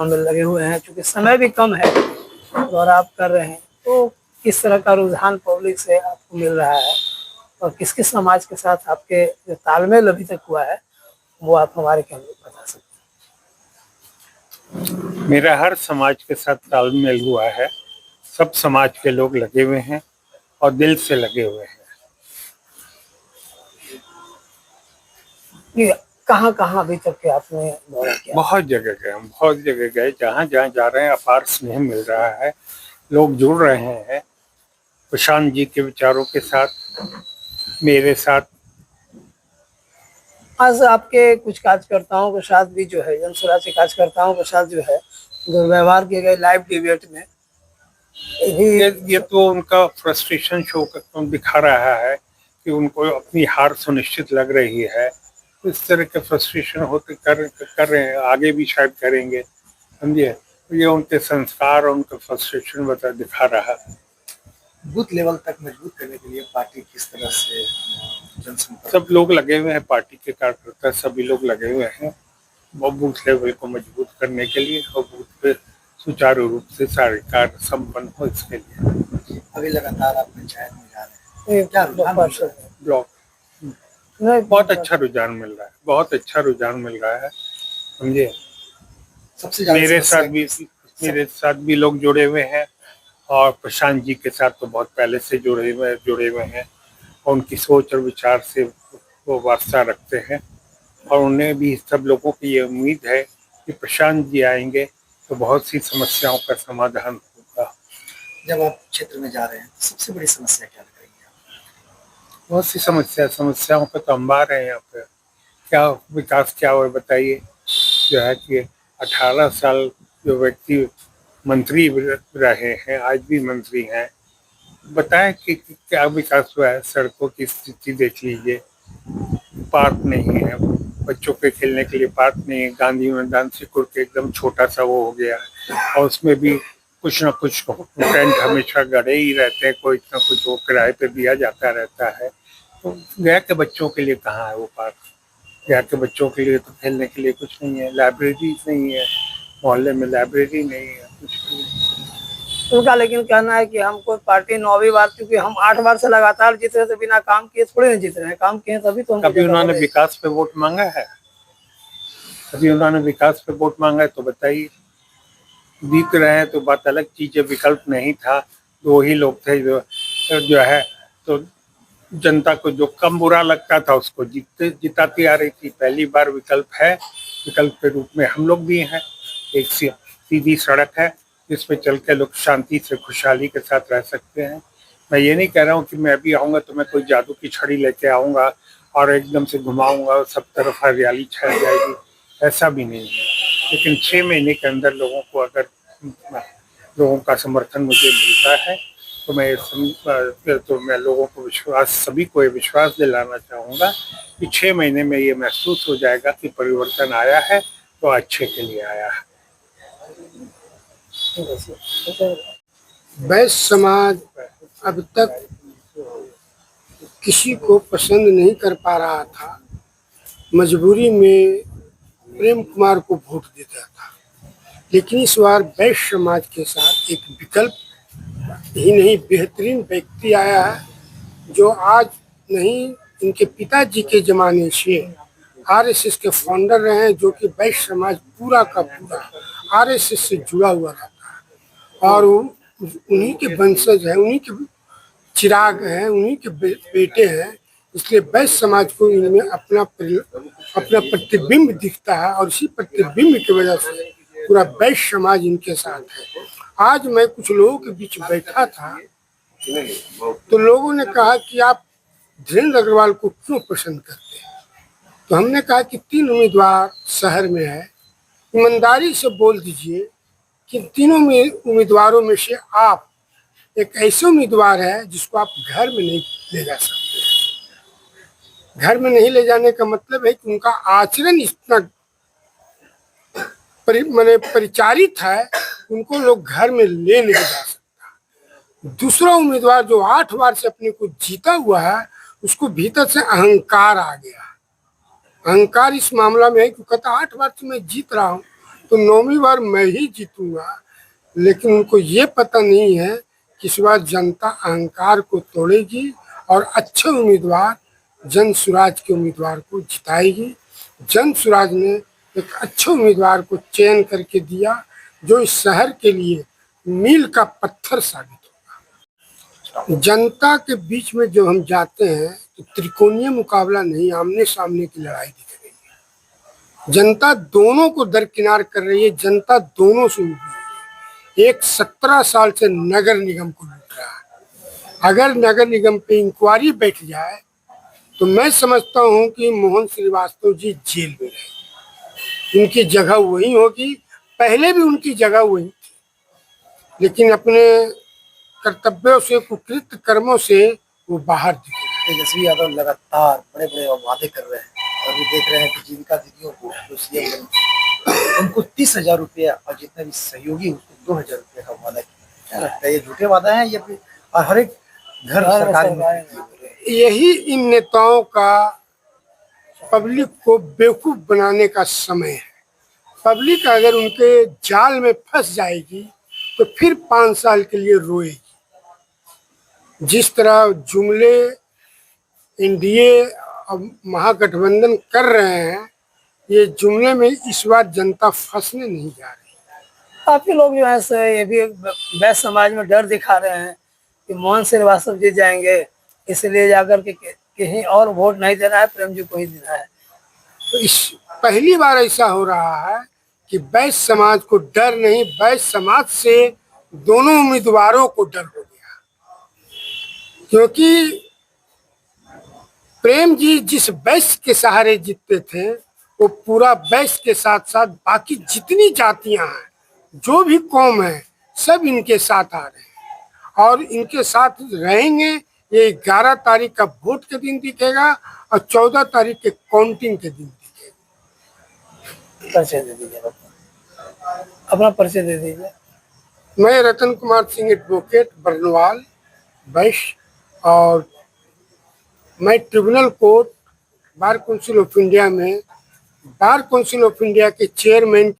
में लगे हुए हैं, चूँकि समय भी कम है और आप कर रहे हैं, तो किस तरह का रुझान पब्लिक से आपको मिल रहा है और किस-किस समाज के साथ आपके जो तालमेल अभी तक हुआ है, वो आप हमारे केंद्र में बता सकते मेरा हर समाज के साथ तालमेल हुआ है। सब समाज के लोग लगे हुए हैं और दिल से लगे हुए हैं। हैं? कहाँ-कहाँ अभी तक के आपने दौरा किया? बहुत जगह गए हम, बहुत जगह गए। जहाँ-जहाँ जा रहे हैं अपार स्नेह मिल रहा है, लोग जुड़ रहे हैं प्रशांत जी के विचारों के साथ, मेरे साथ। आज आपके कुछ कार्यकर्ताओं के साथ भी जो है, जनसुराजी कार्यकर्ताओं के साथ जो है दुर्व्यवहार किए गए लाइव डिबेट में ये तो उनका फ्रस्ट्रेशन शो दिखा रहा है कि उनको अपनी हार सुनिश्चित लग रही है। इस तरह के फ्रस्ट्रेशन होते कर रहे हैं, आगे भी शायद करेंगे, समझिए। ये उनके संस्कार और उनका फ्रस्ट्रेशन दिखा रहा है। बूथ लेवल तक मजबूत करने के लिए पार्टी किस तरह से जनसंपर्क? सब लोग लगे हुए हैं, पार्टी के कार्यकर्ता सभी लोग लगे हुए हैं वो बूथ लेवल को मजबूत करने के लिए और बूथ पे सुचारू रूप से सारे कार्य संपन्न हो, इसके लिए। अभी लगातार आप पंचायत में जा रहे हैं, क्या ब्लॉक बहुत अच्छा रुझान मिल रहा है, बहुत अच्छा रुझान मिल रहा है, समझे। सबसे मेरे साथ भी लोग जुड़े हुए हैं और प्रशांत जी के साथ तो बहुत पहले से जुड़े हुए हैं और उनकी सोच और विचार से वो वास्ता रखते हैं और उन्हें भी सब लोगों की ये उम्मीद है कि प्रशांत जी आएंगे तो बहुत सी समस्याओं का समाधान होगा। जब आप क्षेत्र में जा रहे हैं तो सबसे बड़ी समस्या क्या लग रही है? बहुत सी समस्याओं पे तो हम बार हैं। यहाँ पे क्या विकास क्या हुआ बताइए। जो है कि 18 साल जो व्यक्ति मंत्री रहे हैं, आज भी मंत्री हैं, बताएं कि क्या विकास हुआ है। सड़कों की स्थिति देख लीजिए, पार्क नहीं है, बच्चों के खेलने के लिए पार्क नहीं है। गांधी मैदान से कुड़ के एकदम छोटा सा वो हो गया है और उसमें भी कुछ ना कुछ टेंट हमेशा गड़े ही रहते हैं, कोई ना कुछ वो किराए पे दिया जाता रहता है। तो गया के बच्चों के लिए कहाँ है वो पार्क? गया के बच्चों के लिए तो खेलने के लिए कुछ नहीं है, लाइब्रेरी नहीं है, मोहल्ले में लाइब्रेरी नहीं है, कुछ नहीं। उनका लेकिन कहना है कि हमको पार्टी 9वीं बार, क्योंकि हम 8 बार से लगातार जीत रहे थे, बिना काम किए थोड़े नहीं जीत रहे हैं, काम किए तभी तो। कभी उन्होंने विकास पे वोट मांगा है? कभी उन्होंने विकास पे वोट मांगा है तो बताइए। जीत रहे हैं तो बात अलग चीज है, विकल्प नहीं था, दो ही लोग थे जो है तो जनता को जो कम बुरा लगता था उसको जिताती आ रही थी। पहली बार विकल्प है, विकल्प के रूप में हम लोग भी हैं। एक सीधी सड़क है जिस पे चल के लोग शांति से खुशहाली के साथ रह सकते हैं। मैं ये नहीं कह रहा हूँ कि मैं अभी आऊँगा तो मैं कोई जादू की छड़ी लेके आऊँगा और एकदम से घुमाऊँगा और सब तरफ हरियाली छा जाएगी, ऐसा भी नहीं है। लेकिन 6 महीने के अंदर लोगों को अगर लोगों का समर्थन मुझे मिलता है तो मैं लोगों को सभी को ये विश्वास दिलाना चाहूँगा कि 6 महीने में ये महसूस हो जाएगा कि परिवर्तन आया है तो अच्छे के लिए आया है। वैश्य समाज अब तक किसी को पसंद नहीं कर पा रहा था, मजबूरी में प्रेम कुमार को वोट देता था। लेकिन इस बार वैश्य समाज के साथ एक विकल्प ही नहीं, बेहतरीन व्यक्ति आया है जो आज नहीं, इनके पिताजी के ज़माने से आरएसएस के फाउंडर रहे हैं, जो कि वैश्य समाज पूरा का पूरा आरएसएस से जुड़ा हुआ रहता है और उन्हीं के वंशज हैं, उन्हीं के चिराग हैं, उन्हीं के बेटे हैं। इसलिए वैश्य समाज को इनमें अपना प्रतिबिंब दिखता है और इसी प्रतिबिंब की वजह से पूरा वैश्य समाज इनके साथ है। आज मैं कुछ लोगों के बीच बैठा था तो लोगों ने कहा कि आप धीरेन्द्र अग्रवाल को क्यों पसंद करते हैं? तो हमने कहा कि 3 उम्मीदवार शहर में है, ईमानदारी से बोल दीजिए कि तीनों उम्मीदवारों में से आप एक ऐसे उम्मीदवार है जिसको आप घर में नहीं ले जा सकते। घर में नहीं ले जाने का मतलब है कि उनका आचरण इतना परिचारित है, उनको लोग घर में ले नहीं जा सकता। दूसरा उम्मीदवार जो 8 बार से अपने को जीता हुआ है, उसको भीतर से अहंकार आ गया। अहंकार इस मामला में है कि कहता 8 बार से मैं जीत रहा हूँ तो 9वीं बार मैं ही जीतूंगा। लेकिन उनको ये पता नहीं है कि इस बार जनता अहंकार को तोड़ेगी और अच्छे उम्मीदवार जन सुराज के उम्मीदवार को जिताएगी। जन सुराज ने एक अच्छे उम्मीदवार को चयन करके दिया जो इस शहर के लिए मील का पत्थर साबित होगा। जनता के बीच में जब हम जाते हैं तो त्रिकोणीय मुकाबला नहीं, आमने सामने की लड़ाई दिख रही है। जनता दोनों को दरकिनार कर रही है, जनता दोनों से उठी है। एक 17 साल से नगर निगम को लूट रहा है। अगर नगर निगम पे इंक्वायरी बैठ जाए तो मैं समझता हूं कि मोहन श्रीवास्तव जी जेल में रहे। उनकी जगह वही होगी, पहले भी उनकी जगह वही थी, लेकिन अपने कर्तव्यों से, कुकृत्य कर्मों से वो बाहर दिखे। तेजस्वी यादव लगातार बड़े बड़े वादे कर रहे हैं और भी देख रहे हैं कि जीविका दीदियों को जो सीएम बने उनको 30,000 रुपया और जितने भी सहयोगी उसको 2,000 रुपया का वादा किया। क्या लगता है ये झूठे वादा है या फिर हर एक घर सरकारी? यही इन नेताओं का पब्लिक को बेवकूफ बनाने का समय है। पब्लिक अगर उनके जाल में फंस जाएगी तो फिर 5 साल के लिए रोएगी। जिस तरह जुमले एनडीए और महागठबंधन कर रहे हैं, ये जुमले में इस बार जनता फंसने नहीं जा रही। काफी लोग जो है सो ये भी वैश्य समाज में डर दिखा रहे हैं कि मोहन श्रीवास्तव जीत जाएंगे, इसलिए जाकर के कहीं और वोट नहीं देना है, प्रेम जी को ही देना है। तो इस पहली बार ऐसा हो रहा है कि वैश्य समाज को डर नहीं, वैश्य समाज से दोनों उम्मीदवारों को डर हो गया। क्योंकि प्रेम जी जिस वैश्य के सहारे जीतते थे, वो पूरा वैश्य के साथ साथ बाकी जितनी जातियां हैं, जो भी कौम है, सब इनके साथ आ रहे हैं और इनके साथ रहेंगे। ये 11 तारीख का वोट के दिन दिखेगा और 14 तारीख के काउंटिंग के दिन दिखेगा। परिचय दे दीजिए, अपना परिचय दे दीजिए। मैं रतन कुमार सिंह, एडवोकेट, बरनवाल, वैश्य, और मैं tribunal court bar council of India में बार काउंसिल ऑफ इंडिया के चेयरमैन